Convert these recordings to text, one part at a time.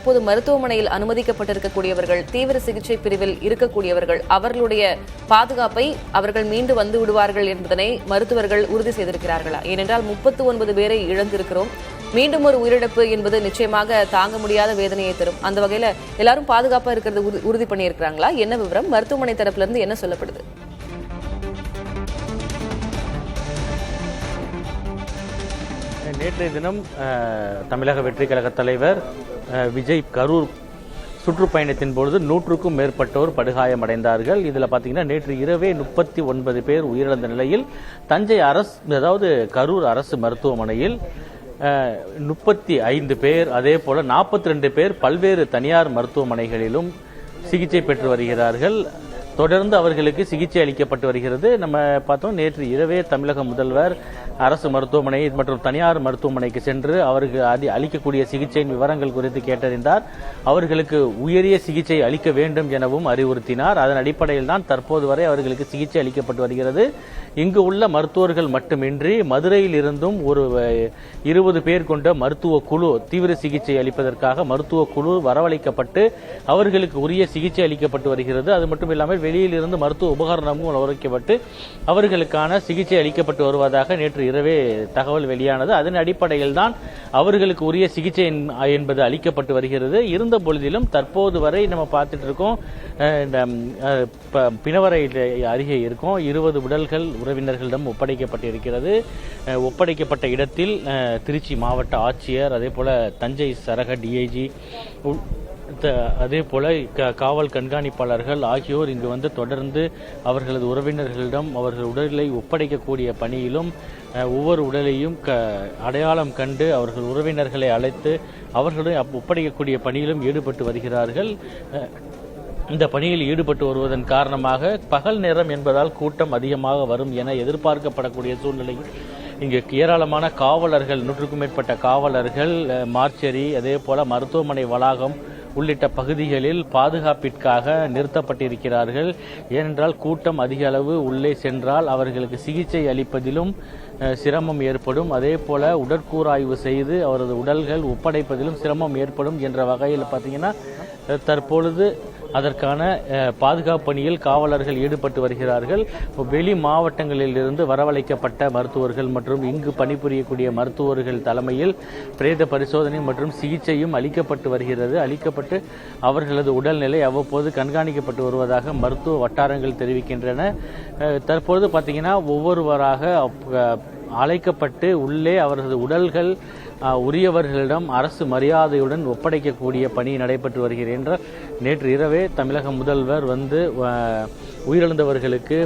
இப்போது மருத்துவமனையில் அனுமதிக்கப்பட்டிருக்கக்கூடியவர்கள், தீவிர சிகிச்சை பிரிவில் இருக்கக்கூடியவர்கள், அவர்களுடைய பாதுகாப்பை அவர்கள் மீண்டு வந்து விடுவார்கள் என்பதனை மருத்துவர்கள் உறுதி செய்திருக்கிறார்களா? ஏனென்றால் 39 பேரை இழந்திருக்கிறோம். மீண்டும் ஒரு உயிரிழப்பு என்பது நிச்சயமாக தாங்க முடியாத வேதனையை தரும். அந்த வகையில எல்லாரும் பாதுகாப்பா இருக்கிறது உறுதி பண்ணியிருக்கிறாங்களா? என்ன விவரம்? மருத்துவமனை தரப்புல இருந்து என்ன சொல்லப்படுது? நேற்றைய தினம் தமிழக வெற்றி கழக தலைவர் விஜய் கரூர் சுற்றுப்பயணத்தின் பொழுது 100க்கும் மேற்பட்டோர் படுகாயமடைந்தார்கள். இதில் பார்த்தீங்கன்னா நேற்று இரவே 39 பேர் உயிரிழந்த நிலையில் தஞ்சை கரூர் அரசு மருத்துவமனையில் 35 பேர், அதே போல 42 பேர் பல்வேறு தனியார் மருத்துவமனைகளிலும் சிகிச்சை பெற்று வருகிறார்கள். தொடர்ந்து அவர்களுக்கு சிகிச்சை அளிக்கப்பட்டு வருகிறது. நம்ம பார்த்தோம், நேற்று இரவே தமிழக முதல்வர் அரசு மருத்துவமனை மற்றும் தனியார் மருத்துவமனைக்கு சென்று அவருக்கு அளிக்கக்கூடிய சிகிச்சையின் விவரங்கள் குறித்து கேட்டறிந்தார். அவர்களுக்கு உயரிய சிகிச்சை அளிக்க வேண்டும் எனவும் அறிவுறுத்தினார். அதன் அடிப்படையில் தான் தற்போது வரை அவர்களுக்கு சிகிச்சை அளிக்கப்பட்டு வருகிறது. இங்கு உள்ள மருத்துவர்கள் மட்டுமின்றி மதுரையில் இருந்தும் ஒரு 20 பேர் கொண்ட மருத்துவ குழு, தீவிர சிகிச்சை அளிப்பதற்காக மருத்துவ குழு வரவழைக்கப்பட்டு அவர்களுக்கு உரிய சிகிச்சை அளிக்கப்பட்டு வருகிறது. அது மட்டும் இல்லாமல் வெளியில் இருந்து மருத்துவ உபகரணமும் வரவழைக்கப்பட்டு அவர்களுக்கான சிகிச்சை அளிக்கப்பட்டு வருவதாக நேற்று இரவே தகவல் வெளியானது. அதன் அடிப்படையில் தான் அவர்களுக்கு உரிய சிகிச்சை என்பது அளிக்கப்பட்டு வருகிறது. இருந்த பொழுதிலும் தற்போது வரை நம்ம பார்த்துட்டு இருக்கோம், பிணவரை அருகே இருக்கும் 20 உடல்கள் உறவினர்களிடம் ஒப்படைக்கப்பட்டிருக்கிறது. ஒப்படைக்கப்பட்ட இடத்தில் திருச்சி மாவட்ட ஆட்சியர், அதே போல தஞ்சை சரக டிஐஜி, அதே போல காவல் கண்காணிப்பாளர்கள் ஆகியோர் இங்கு வந்து தொடர்ந்து அவர்களது உறவினர்களிடம் அவர்கள் உடலை ஒப்படைக்கக்கூடிய பணியிலும் ஒவ்வொரு உடலையும் அடையாளம் கண்டு அவர்கள் உறவினர்களை அழைத்து அவர்களுடன் ஒப்படைக்கக்கூடிய பணியிலும் ஈடுபட்டு வருகிறார்கள். இந்த பணியில் ஈடுபட்டு வருவதன் காரணமாக பகல் நேரம் என்பதால் கூட்டம் அதிகமாக வரும் என எதிர்பார்க்கப்படக்கூடிய சூழ்நிலையில் இங்கு ஏராளமான காவலர்கள், 100க்கும் மேற்பட்ட காவலர்கள் மார்ச்சரி, அதே போல மருத்துவமனை வளாகம் உள்ளிட்ட பகுதிகளில் பாதுகாப்பிற்காக நிறுத்தப்பட்டிருக்கிறார்கள். ஏனென்றால் கூட்டம் அதிக அளவு உள்ளே சென்றால் அவர்களுக்கு சிகிச்சை அளிப்பதிலும் சிரமம் ஏற்படும். அதே போல உடற்கூறாய்வு செய்து அவரது உடல்கள் ஒப்படைப்பதிலும் சிரமம் ஏற்படும் என்ற வகையில் பார்த்தீங்கன்னா தற்பொழுது அதற்கான பாதுகாப்பு பணியில் காவலர்கள் ஈடுபட்டு வருகிறார்கள். வெளி மாவட்டங்களில் இருந்து வரவழைக்கப்பட்ட மருத்துவர்கள் மற்றும் இங்கு பணிபுரியக்கூடிய மருத்துவர்கள் தலைமையில் பிரேத பரிசோதனை மற்றும் சிகிச்சையும் அளிக்கப்பட்டு வருகிறது. அளிக்கப்பட்டு அவர்களது உடல்நிலை அவ்வப்போது கண்காணிக்கப்பட்டு வருவதாக மருத்துவ வட்டாரங்கள் தெரிவிக்கின்றன. தற்பொழுது பார்த்தீங்கன்னா ஒவ்வொருவராக அழைக்கப்பட்டு உள்ளே அவரது உடல்கள் உரியவர்களிடம் அரசு மரியாதையுடன் ஒப்படைக்கக்கூடிய பணி நடைபெற்று வருகிறது என்றால் நேற்று இரவே தமிழக முதல்வர் வந்து உயிரிழந்தவர்களுக்கு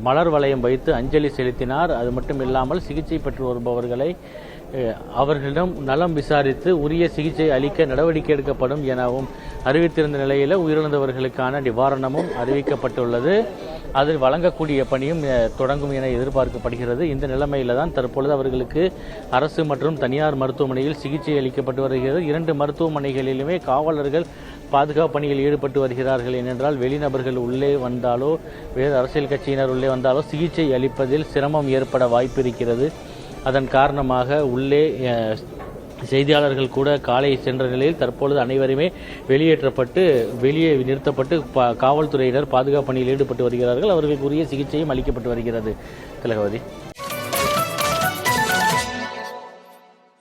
மலர் வளையம் வைத்து அஞ்சலி செலுத்தினார். அது மட்டும் இல்லாமல் சிகிச்சை பெற்று வருபவர்களை அவர்களிடம் நலம் விசாரித்து உரிய சிகிச்சை அளிக்க நடவடிக்கை எடுக்கப்படும் எனவும் அறிவித்திருந்த நிலையில் உயிரிழந்தவர்களுக்கான நிவாரணமும் அறிவிக்கப்பட்டுள்ளது. அதில் வழங்கக்கூடிய பணியும் தொடங்கும் என எதிர்பார்க்கப்படுகிறது. இந்த நிலைமையில தான் தற்பொழுது அவர்களுக்கு அரசு மற்றும் தனியார் மருத்துவமனையில் சிகிச்சை அளிக்கப்பட்டு வருகிறது. 2 மருத்துவமனைகளிலுமே காவலர்கள் பாதுகாப்பு பணியில் ஈடுபட்டு வருகிறார்கள். ஏனென்றால் வெளிநபர்கள் உள்ளே வந்தாலோ வேறு அரசியல் கட்சியினர் உள்ளே வந்தாலோ சிகிச்சை அளிப்பதில் சிரமம் ஏற்பட வாய்ப்பு இருக்கிறது. அதன் காரணமாக உள்ளே செய்தியாளர்கள் கூட காலை சென்ற நிலையில் தற்பொழுது அனைவருமே வெளியேற்றப்பட்டு வெளியே நிறுத்தப்பட்டு காவல்துறையினர் பாதுகாப்பு பணியில் ஈடுபட்டு வருகிறார்கள். அவர்களுக்கு உரிய சிகிச்சையும் அளிக்கப்பட்டு வருகிறது. திலகவதி.